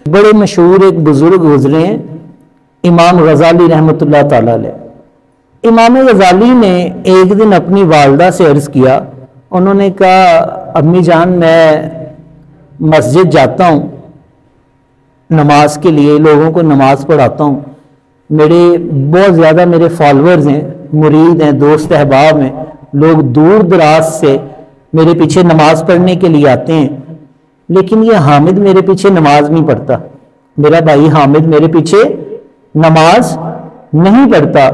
بڑے مشہور ایک بزرگ گزرے ہیں، امام غزالی رحمۃ اللہ تعالی علیہ۔ امام غزالی نے ایک دن اپنی والدہ سے عرض کیا، انہوں نے کہا امی جان میں مسجد جاتا ہوں نماز کے لیے، لوگوں کو نماز پڑھاتا ہوں، میرے بہت زیادہ میرے فالورز ہیں، مرید ہیں، دوست احباب ہیں، لوگ دور دراز سے میرے پیچھے نماز پڑھنے کے لیے آتے ہیں، لیکن یہ حامد میرے پیچھے نماز نہیں پڑھتا، میرا بھائی حامد میرے پیچھے نماز نہیں پڑھتا،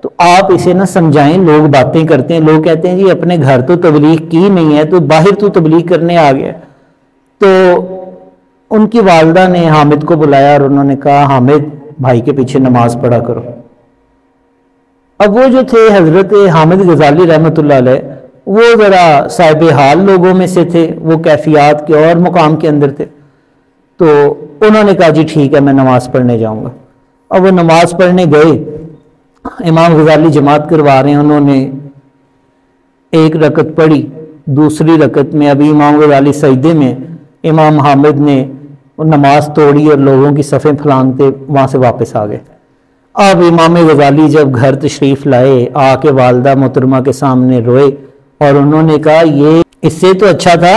تو آپ اسے نہ سمجھائیں۔ لوگ باتیں کرتے ہیں، لوگ کہتے ہیں جی اپنے گھر تو تبلیغ کی نہیں ہے تو باہر تو تبلیغ کرنے آ گیا۔ تو ان کی والدہ نے حامد کو بلایا اور انہوں نے کہا حامد بھائی کے پیچھے نماز پڑھا کرو۔ اب وہ جو تھے حضرت حامد غزالی رحمۃ اللہ علیہ، وہ ذرا صاحب حال لوگوں میں سے تھے، وہ کیفیات کے اور مقام کے اندر تھے، تو انہوں نے کہا جی ٹھیک ہے میں نماز پڑھنے جاؤں گا۔ اب وہ نماز پڑھنے گئے، امام غزالی جماعت کروا رہے ہیں، انہوں نے ایک رکعت پڑھی، دوسری رکعت میں ابھی امام غزالی سجدے میں، امام حامد نے نماز توڑی اور لوگوں کی صفیں پھلانگتے وہاں سے واپس آ گئے۔ اب امام غزالی جب گھر تشریف لائے، آ کے والدہ محترمہ کے سامنے روئے اور انہوں نے کہا یہ اس سے تو اچھا تھا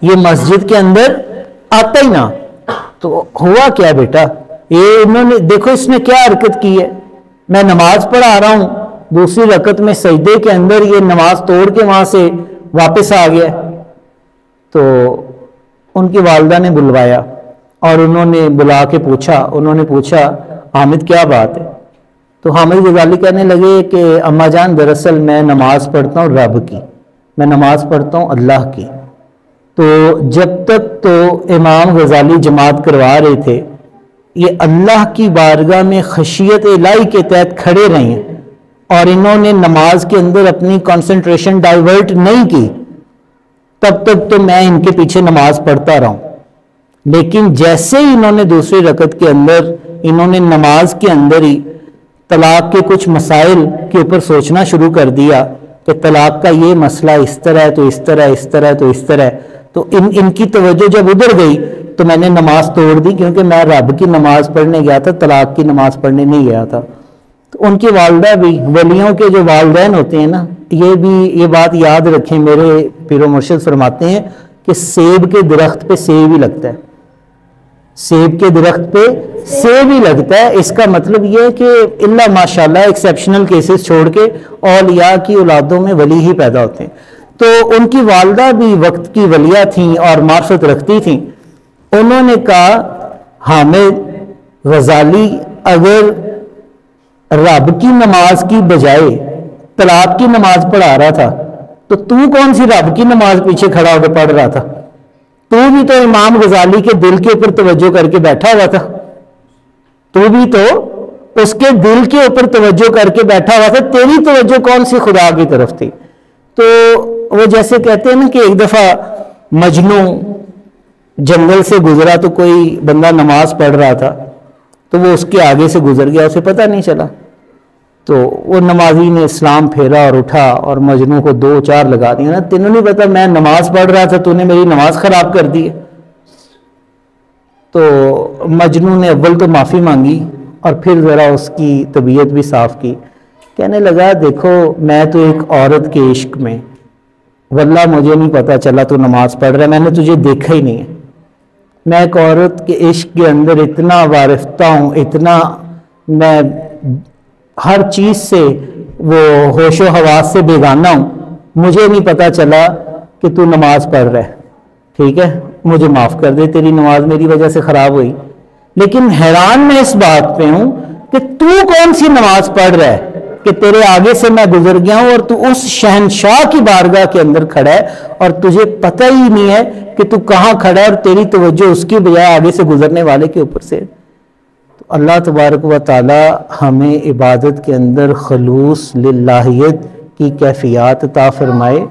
یہ مسجد کے اندر آتا ہی نہ۔ تو ہوا کیا بیٹا، یہ انہوں نے دیکھو اس نے کیا حرکت کی ہے، میں نماز پڑھا رہا ہوں، دوسری رکعت میں سجدے کے اندر یہ نماز توڑ کے وہاں سے واپس آ گیا۔ تو ان کی والدہ نے بلوایا اور انہوں نے بلا کے پوچھا، انہوں نے پوچھا حامد کیا بات ہے؟ تو حامد غزالی کہنے لگے کہ اماں جان دراصل میں نماز پڑھتا ہوں رب کی، میں نماز پڑھتا ہوں اللہ کی۔ تو جب تک تو امام غزالی جماعت کروا رہے تھے، یہ اللہ کی بارگاہ میں خشیت الہی کے تحت کھڑے رہے ہیں اور انہوں نے نماز کے اندر اپنی کنسنٹریشن ڈائیورٹ نہیں کی، تب تک تو میں ان کے پیچھے نماز پڑھتا رہا ہوں۔ لیکن جیسے ہی انہوں نے دوسری رکعت کے اندر انہوں نے نماز کے اندر ہی طلاق کے کچھ مسائل کے اوپر سوچنا شروع کر دیا کہ طلاق کا یہ مسئلہ اس طرح ہے تو اس طرح، اس طرح تو اس طرح، تو ان کی توجہ جب ادھر گئی تو میں نے نماز توڑ دی، کیونکہ میں رب کی نماز پڑھنے گیا تھا، طلاق کی نماز پڑھنے نہیں گیا تھا۔ تو ان کی والدہ بھی، ولیوں کے جو والدین ہوتے ہیں نا، یہ بات یاد رکھیں، میرے پیر و مرشد فرماتے ہیں کہ سیب کے درخت پہ سیب ہی لگتا ہے، سیب کے درخت پہ سیب ہی لگتا ہے۔ اس کا مطلب یہ ہے کہ اللہ ماشاءاللہ ایکسیپشنل کیسز چھوڑ کے اولیاء کی اولادوں میں ولی ہی پیدا ہوتے ہیں۔ تو ان کی والدہ بھی وقت کی ولیہ تھیں اور معرفت رکھتی تھیں، انہوں نے کہا حامد غزالی اگر رب کی نماز کی بجائے طلاق کی نماز پڑھا رہا تھا تو کون سی رب کی نماز پیچھے کھڑا ہو کے پڑھ رہا تھا؟ تو بھی تو امام غزالی کے دل کے اوپر توجہ کر کے بیٹھا ہوا تھا، تو بھی تو اس کے دل کے اوپر توجہ کر کے بیٹھا ہوا تھا، تیری توجہ کون سی خدا کی طرف تھی؟ تو وہ جیسے کہتے ہیں نا کہ ایک دفعہ مجنوں جنگل سے گزرا تو کوئی بندہ نماز پڑھ رہا تھا، تو وہ اس کے آگے سے گزر گیا، اسے پتہ نہیں چلا، تو وہ نمازی نے اسلام پھیرا اور اٹھا اور مجنوں کو 2-4 لگا دیا، نا تینوں نہیں پتا میں نماز پڑھ رہا تھا، تو نے میری نماز خراب کر دی ہے۔ تو مجنوں نے اول تو معافی مانگی اور پھر ذرا اس کی طبیعت بھی صاف کی، کہنے لگا دیکھو میں تو ایک عورت کے عشق میں، واللہ مجھے نہیں پتا چلا تو نماز پڑھ رہا ہے، میں نے تجھے دیکھا ہی نہیں ہے، میں ایک عورت کے عشق کے اندر اتنا وارفتہ ہوں، اتنا میں ہر چیز سے وہ ہوش و حواس سے بیگانہ ہوں، مجھے نہیں پتا چلا کہ تو نماز پڑھ رہا ہے، ٹھیک ہے مجھے معاف کر دے، تیری نماز میری وجہ سے خراب ہوئی، لیکن حیران میں اس بات پہ ہوں کہ تو کون سی نماز پڑھ رہا ہے کہ تیرے آگے سے میں گزر گیا ہوں اور تو اس شہنشاہ کی بارگاہ کے اندر کھڑا ہے اور تجھے پتہ ہی نہیں ہے کہ تو کہاں کھڑا ہے اور تیری توجہ اس کی بجائے آگے سے گزرنے والے کے اوپر سے۔ تو اللہ تبارک و تعالی ہمیں عبادت کے اندر خلوص للہیت کی کیفیات عطا فرمائے۔